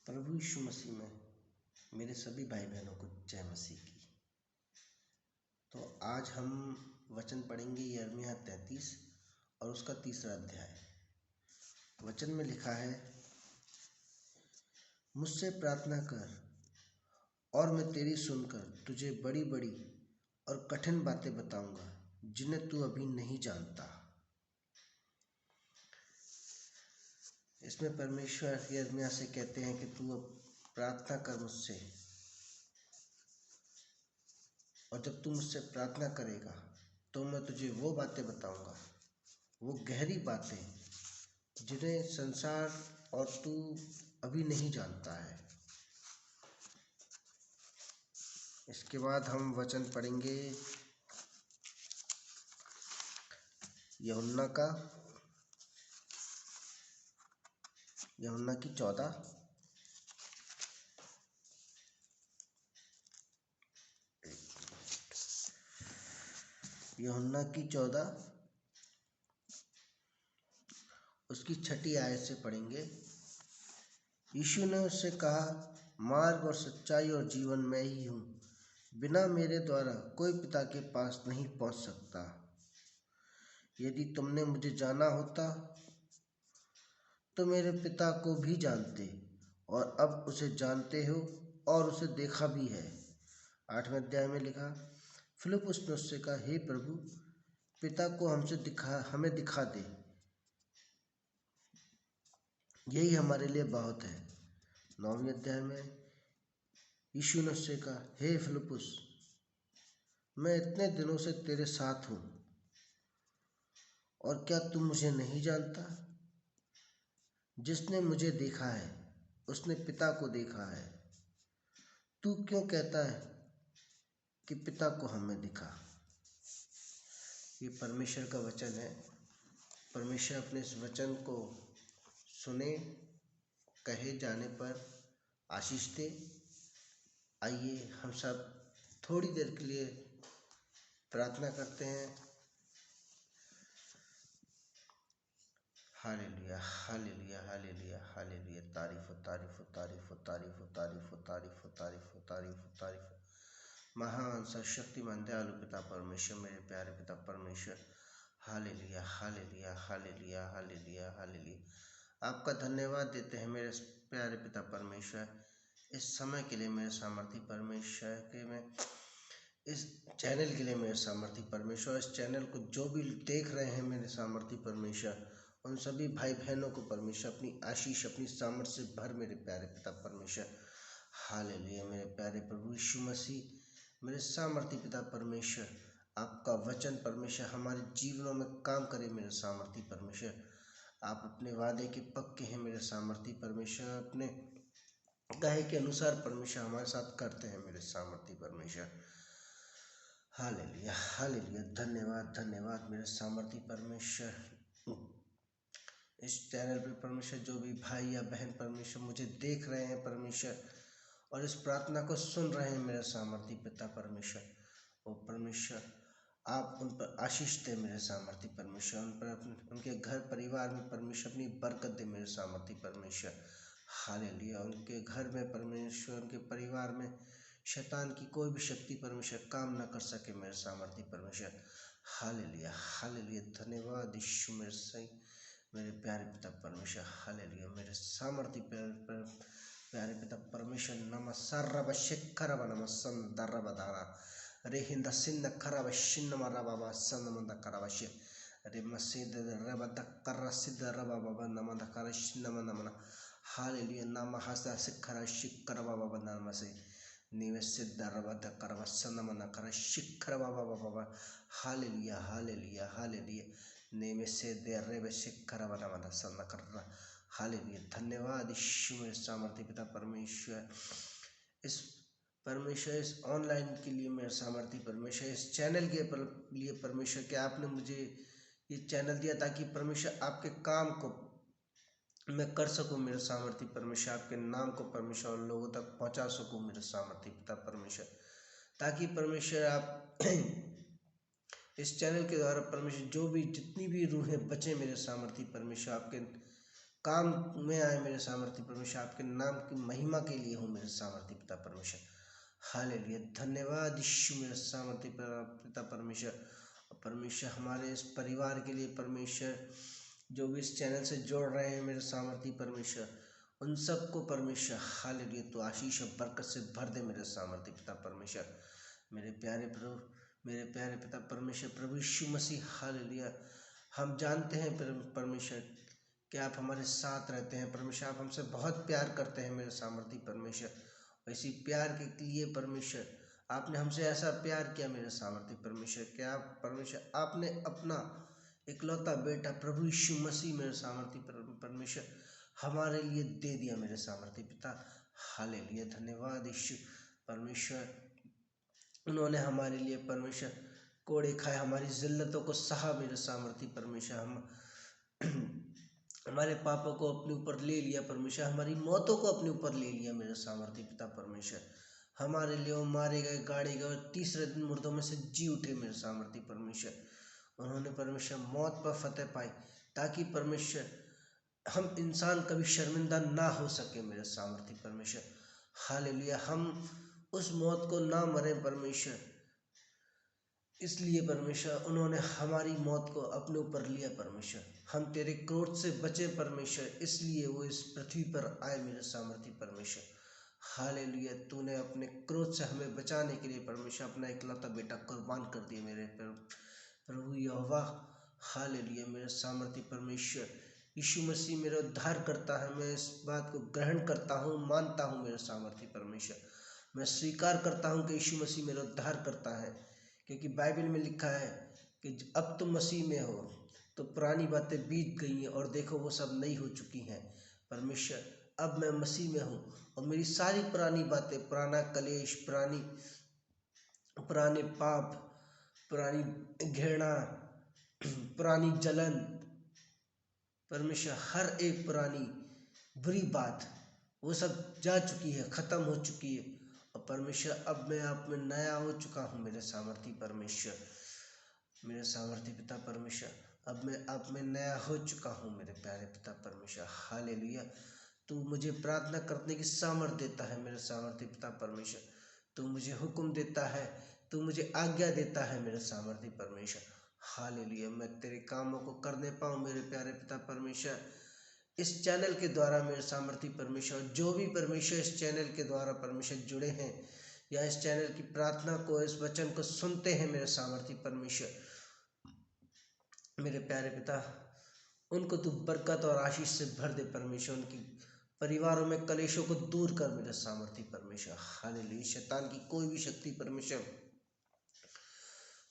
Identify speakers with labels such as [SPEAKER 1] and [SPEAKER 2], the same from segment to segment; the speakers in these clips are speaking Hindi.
[SPEAKER 1] प्रभु यीशु मसीह में मेरे सभी भाई बहनों को जय मसीह की। तो आज हम वचन पढ़ेंगे यिर्मयाह 33 और उसका 3रा अध्याय। वचन में लिखा है, मुझसे प्रार्थना कर और मैं तेरी सुनकर तुझे बड़ी बड़ी और कठिन बातें बताऊंगा जिन्हें तू अभी नहीं जानता। इसमें परमेश्वर यिर्मयाह से कहते हैं कि तू अब प्रार्थना कर मुझसे, और जब तू मुझसे प्रार्थना करेगा तो मैं तुझे वो बातें बताऊंगा, वो गहरी बातें जिन्हें संसार और तू अभी नहीं जानता है। इसके बाद हम वचन पढ़ेंगे यूहन्ना की 14 यूहन्ना की 14 उसकी 6 आयत से पढ़ेंगे। यीशु ने उससे कहा, मार्ग और सच्चाई और जीवन मैं ही हूँ, बिना मेरे द्वारा कोई पिता के पास नहीं पहुँच सकता। यदि तुमने मुझे जाना होता तो मेरे पिता को भी जानते और अब उसे जानते हो और उसे देखा भी है। 8वें अध्याय में लिखा, फिलिप्पुस ने उससे कहा, हे प्रभु, पिता को हमें दिखा दे, यही हमारे लिए बहुत है। 9वें अध्याय में यीशु ने उससे कहा, हे फिलिप्पुस, मैं इतने दिनों से तेरे साथ हूँ और क्या तुम मुझे नहीं जानता? जिसने मुझे देखा है उसने पिता को देखा है। तू क्यों कहता है कि पिता को हमें दिखा? ये परमेश्वर का वचन है। परमेश्वर अपने इस वचन को सुने, कहे जाने पर आशीष दे। आइए हम सब थोड़ी देर के लिए प्रार्थना करते हैं। Hallelujah, hallelujah, hallelujah, hallelujah. तारीफ, तारीफ, तारीफ, तारीफ, तारीफ, तारीफ, तारीफ, तारीफ, तारीफ। महान सर्वशक्तिमान दयालु पिता परमेश्वर, मेरे प्यारे पिता परमेश्वर, hallelujah, hallelujah, hallelujah, hallelujah, hallelujah. आपका धन्यवाद देते हैं मेरे प्यारे पिता परमेश्वर, इस समय के लिए मेरे सामर्थी परमेश्वर के मैं इस चैनल के लिए मेरे सामर्थी परमेश्वर, इस चैनल को जो भी देख रहे हैं मेरे सामर्थी परमेश्वर, उन सभी भाई बहनों को परमेश्वर अपनी आशीष, अपनी सामर्थ्य से भर मेरे प्यारे पिता परमेश्वर। हालेलुया। मेरे प्यारे प्रभु यीशु मसीह, मेरे सामर्थी पिता परमेश्वर, आपका वचन परमेश्वर हमारे जीवनों में काम करे मेरे सामर्थी परमेश्वर। आप अपने वादे के पक्के हैं मेरे सामर्थी परमेश्वर, अपने कहे के अनुसार परमेश्वर हमारे साथ करते हैं मेरे सामर्थी परमेश्वर। Hallelujah, hallelujah. धन्यवाद, धन्यवाद मेरे सामर्थी परमेश्वर। इस चैनल पर परमेश्वर जो भी भाई या बहन परमेश्वर मुझे देख रहे हैं परमेश्वर और इस प्रार्थना को सुन रहे हैं मेरे सामर्थी पिता परमेश्वर, वो परमेश्वर आप उन पर आशीष दे मेरे सामर्थी परमेश्वर, उन पर उनके घर परिवार में परमेश्वर अपनी बरकत दे मेरे सामर्थी परमेश्वर। हालेलुया। उनके घर में परमेश्वर, उनके परिवार में शैतान की कोई भी शक्ति परमेश्वर काम न कर सके मेरे सामर्थी परमेश्वर। Hallelujah, hallelujah. धन्यवाद यीशु मेरे सही मेरे प्यारे पिता परमेश्वर। हालेलुया। मेरे सामर्थी प्यारे पिता परमेश्वर, नम सर्व शिखर व नम संदर बदारा रे हिंद सिंध खरब शिन्न रबा संद करवश्य रे मसीद रबद कर सिद्ध रबा नमद कर शिन्न नमन। हालेलुया। नम हस्त शिखर शिखर बाबा नमसे निवसिद्ध रबद कर संद कर शिखर बाबा। Hallelujah, hallelujah, hallelujah. नेमे से दे रे शिखर वन सन्न कर। हालेलुया। धन्यवाद यीशु मेरे सामर्थ्य पिता परमेश्वर, इस ऑनलाइन के लिए मेरे सामर्थ्य परमेश्वर, इस चैनल के लिए परमेश्वर कि आपने मुझे ये चैनल दिया ताकि परमेश्वर आपके काम को मैं कर सकूं मेरे सामर्थ्य परमेश्वर, आपके नाम को परमेश्वर लोगों तक पहुंचा सकूं मेरे सामर्थ्य पिता परमेश्वर, ताकि परमेश्वर आप इस चैनल के द्वारा परमेश्वर जो भी जितनी भी रूहें बचे मेरे सामर्थ्य परमेश्वर आपके काम में आए मेरे सामर्थ्य परमेश्वर, आपके नाम की महिमा के लिए हो मेरे सामर्थ्य पिता परमेश्वर। हालेलुया, धन्यवाद यीशु मेरे सामर्थ्य पिता परमेश्वर। परमेश्वर हमारे इस परिवार के लिए परमेश्वर, जो भी इस चैनल से जोड़ रहे हैं मेरे सामर्थ्य परमेश्वर, उन सबको परमेश्वर हालेलुया तो आशीष और बरकत से भर दे मेरे सामर्थ्य पिता परमेश्वर। मेरे प्यारे प्रभु, मेरे प्यारे पिता परमेश्वर, प्रभु यीशु मसीह हालेलुया, हम जानते हैं परमेश्वर कि आप हमारे साथ रहते हैं परमेश्वर, आप हमसे बहुत प्यार करते हैं मेरे सामर्थ्य परमेश्वर। वैसी प्यार के लिए परमेश्वर आपने हमसे ऐसा प्यार किया मेरे सामर्थ्य परमेश्वर, क्या परमेश्वर आपने अपना इकलौता बेटा प्रभु यीशु मसीह मेरे सामर्थ्य परमेश्वर हमारे लिए दे दिया मेरे सामर्थ्य पिता। हालेलुया, धन्यवाद यीशु परमेश्वर। उन्होंने हमारे लिए परमेश्वर कोड़े खाए, हमारी जिल्लतों को सहा मेरे सामर्थ्य परमेश्वर। हम हमारे पापों को अपने ऊपर ले लिया परमेश्वर, हमारी मौतों को अपने ऊपर ले लिया मेरे सामर्थ्य पिता परमेश्वर। हमारे लिए वो मारे गए, गाड़े गए, तीसरे दिन मुर्दों में से जी उठे मेरे सामर्थ्य परमेश्वर। उन्होंने परमेश्वर मौत पर फतेह पाई, ताकि परमेश्वर हम इंसान कभी शर्मिंदा ना हो सके मेरे सामर्थ्य परमेश्वर। हालेलुया, हम उस मौत को ना मरे परमेश्वर, इसलिए परमेश्वर उन्होंने हमारी मौत को अपने ऊपर लिया परमेश्वर। हम तेरे क्रोध से बचे परमेश्वर, इसलिए वो इस पृथ्वी पर आए मेरे सामर्थ्य परमेश्वर। हालेलुया, तूने अपने क्रोध से हमें बचाने के लिए परमेश्वर अपना इकलौता बेटा कुर्बान कर दिया मेरे प्रभु यहोवा। हालेलुया, मेरे सामर्थ्य परमेश्वर यीशु मसीह मेरा उद्धार करता है। मैं इस बात को ग्रहण करता हूँ, मानता हूँ मेरे सामर्थ्य परमेश्वर। मैं स्वीकार करता हूँ कि यीशु मसीह मेरा उद्धार करता है, क्योंकि बाइबल में लिखा है कि अब तुम मसीह में हो तो पुरानी बातें बीत गई हैं और देखो वो सब नई हो चुकी हैं परमेश्वर। अब मैं मसीह में हूँ और मेरी सारी पुरानी बातें, पुराना कलेश, पुराने पाप, पुरानी घृणा, पुरानी जलन परमेश्वर, हर एक पुरानी बुरी बात वो सब जा चुकी है, ख़त्म हो चुकी है। और परमेश्वर अब मैं आप में नया हो चुका हूँ मेरे सामर्थ्य परमेश्वर। मेरे सामर्थ्य पिता परमेश्वर, अब मैं आप में नया हो चुका हूँ मेरे प्यारे पिता परमेश्वर। हालेलुया, तू मुझे प्रार्थना करने की सामर्थ्य देता है मेरे सामर्थ्य पिता परमेश्वर। तू मुझे हुक्म देता है, तू मुझे आज्ञा देता है मेरे सामर्थ्य परमेश्वर। हालेलुया, मैं तेरे कामों को करने पाऊँ मेरे प्यारे पिता परमेश्वर। इस चैनल के द्वारा मेरे सामर्थ्य परमेश्वर, जो भी परमेश्वर इस चैनल के द्वारा परमेश्वर जुड़े हैं या इस चैनल की प्रार्थना को, इस वचन को सुनते हैं मेरे सामर्थ्य परमेश्वर, मेरे प्यारे पिता, उनको तू बरकत और आशीष से भर दे परमेश्वर। उनकी परिवारों में कलेशों को दूर कर मेरे सामर्थ्य परमेश्वर। हालेलुया, शैतान की कोई भी शक्ति परमेश्वर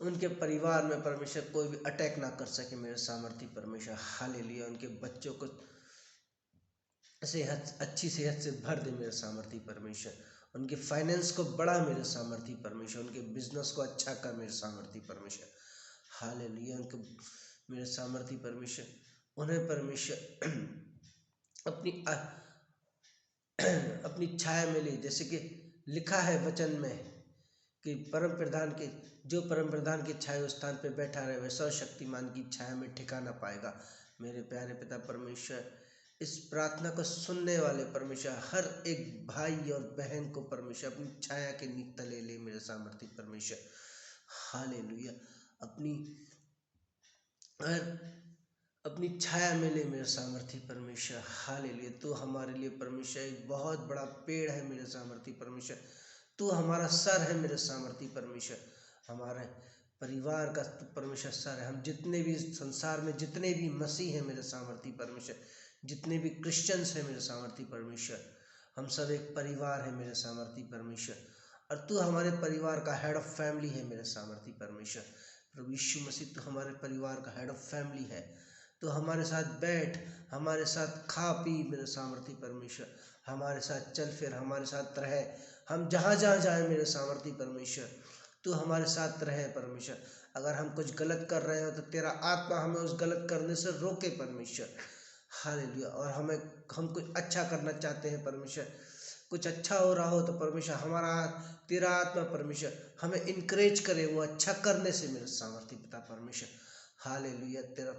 [SPEAKER 1] उनके परिवार में परमेश्वर कोई भी अटैक ना कर सके मेरे सामर्थ्य परमेश्वर। हालेलुया, उनके बच्चों को अच्छी सेहत से भर दे मेरे सामर्थ्य परमेश्वर। उनके फाइनेंस को बढ़ा मेरे सामर्थ्य परमेश्वर। उनके बिजनेस को अच्छा कर मेरे सामर्थ्य परमेश्वर। हालेलुया, उनको मेरे सामर्थ्य परमेश्वर, उन्हें परमेश्वर अपनी छाया में ले, जैसे कि लिखा है वचन में कि परम प्रधान की छाया उस स्थान पे बैठा रहे, वह सर्वशक्तिमान की छाया में ठिकाना पाएगा। मेरे प्यारे पिता परमेश्वर, इस प्रार्थना को सुनने वाले परमेश्वर हर एक भाई और बहन को परमेश्वर अपनी छाया के तले ले मेरे सामर्थ्य परमेश्वर। हालेलुया, अपनी छाया में ले मेरे सामर्थ्य परमेश्वर। हालेलुया, तू हमारे लिए परमेश्वर एक बहुत बड़ा पेड़ है मेरे सामर्थ्य परमेश्वर। तू हमारा सर है मेरे सामर्थ्य परमेश्वर। हमारे परिवार का परमेश्वर सर है। हम जितने भी संसार में जितने भी मसीह हैं मेरे सामर्थ्य परमेश्वर, जितने भी क्रिश्चियंस हैं मेरे सामर्थ्य परमेश्वर, हम सब एक परिवार है मेरे सामर्थ्य परमेश्वर। और तू हमारे परिवार का हेड ऑफ फैमिली है मेरे सामर्थ्य परमेश्वर। प्रभु यीशु मसीह, तू हमारे परिवार का हेड ऑफ फैमिली है। तो हमारे साथ बैठ, हमारे साथ खा पी मेरे सामर्थ्य परमेश्वर, हमारे साथ चल फिर, हमारे साथ रहे। हम जहाँ जहाँ जाए मेरे सामर्थ्य परमेश्वर, तू हमारे साथ रहे परमेश्वर। अगर हम कुछ गलत कर रहे हो तो तेरा आत्मा हमें उस गलत करने से रोके परमेश्वर। हालेलुया, और हम कुछ अच्छा करना चाहते हैं परमेश्वर, कुछ अच्छा हो रहा हो तो परमेश्वर तेरा आत्मा परमेश्वर हमें इनकरेज करे वो अच्छा करने से मेरे सामर्थ्य पिता परमेश्वर। हालेलुया, तेरा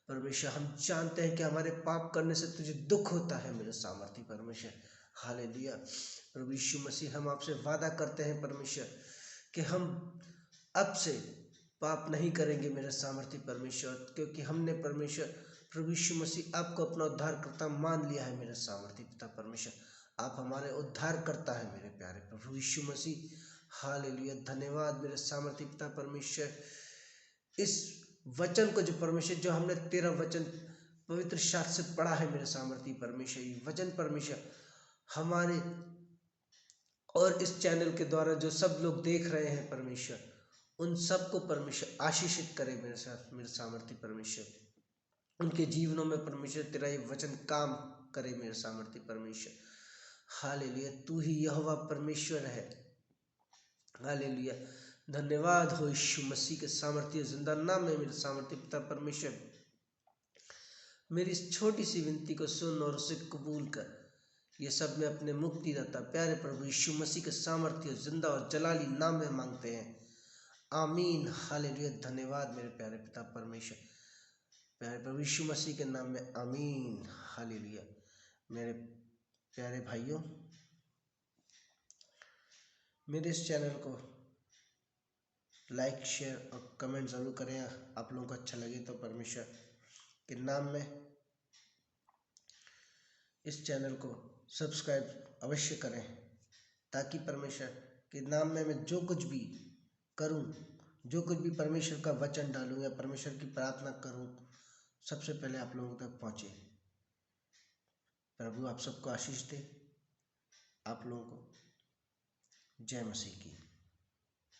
[SPEAKER 1] परमेश्वर हम जानते हैं कि हमारे पाप करने से तुझे दुख होता है मेरे सामर्थी परमेश्वर। हालेलुया। प्रभु यीशु मसीह हम आपसे वादा करते हैं परमेश्वर कि हम अब से पाप नहीं करेंगे मेरे सामर्थी परमेश्वर, क्योंकि हमने परमेश्वर प्रभु यीशु मसीह आपको अपना उद्धारकर्ता मान लिया है मेरे सामर्थी पिता परमेश्वर। आप हमारे उद्धारकर्ता है मेरे प्यारे प्रभु यीशु मसीह। हालेलुया। धन्यवाद मेरे सामर्थी पिता परमेश्वर। इस वचन को जो परमेश्वर, जो हमने तेरा वचन पवित्र शास्त्र से पढ़ा है मेरे सामर्थी परमेश्वर, ये वचन परमेश्वर हमारे और इस चैनल के द्वारा जो सब लोग देख रहे हैं परमेश्वर, उन सबको परमेश्वर आशीषित करे मेरे सामर्थी परमेश्वर। उनके जीवनों में परमेश्वर तेरा ये वचन काम करे मेरे सामर्थी परमेश्वर। हालेलुया। तू ही यहोवा परमेश्वर है। हालेलुया। धन्यवाद हो यीशु मसीह के सामर्थ्य जिंदा नाम में मेरे सामर्थ्य पिता परमेश्वर। मेरी इस छोटी सी विनती को सुन और उसे कबूल कर। ये सब मैं अपने मुक्तिदाता प्यारे प्रभु यीशु मसीह के सामर्थ्य जिंदा और जलाली नाम में मांगते हैं। आमीन। हालेलुया। धन्यवाद मेरे प्यारे पिता परमेश्वर, प्यारे प्रभु यीशु मसीह के नाम में आमीन। हालेलुया। मेरे प्यारे भाइयों, मेरे इस चैनल को लाइक शेयर और कमेंट ज़रूर करें। आप लोगों को अच्छा लगे तो परमेश्वर के नाम में इस चैनल को सब्सक्राइब अवश्य करें, ताकि परमेश्वर के नाम में मैं जो कुछ भी करूं, जो कुछ भी परमेश्वर का वचन डालूं या परमेश्वर की प्रार्थना करूं, सबसे पहले आप लोगों तक पहुंचे। प्रभु आप सबको आशीष दे। आप लोगों को जय मसीह की।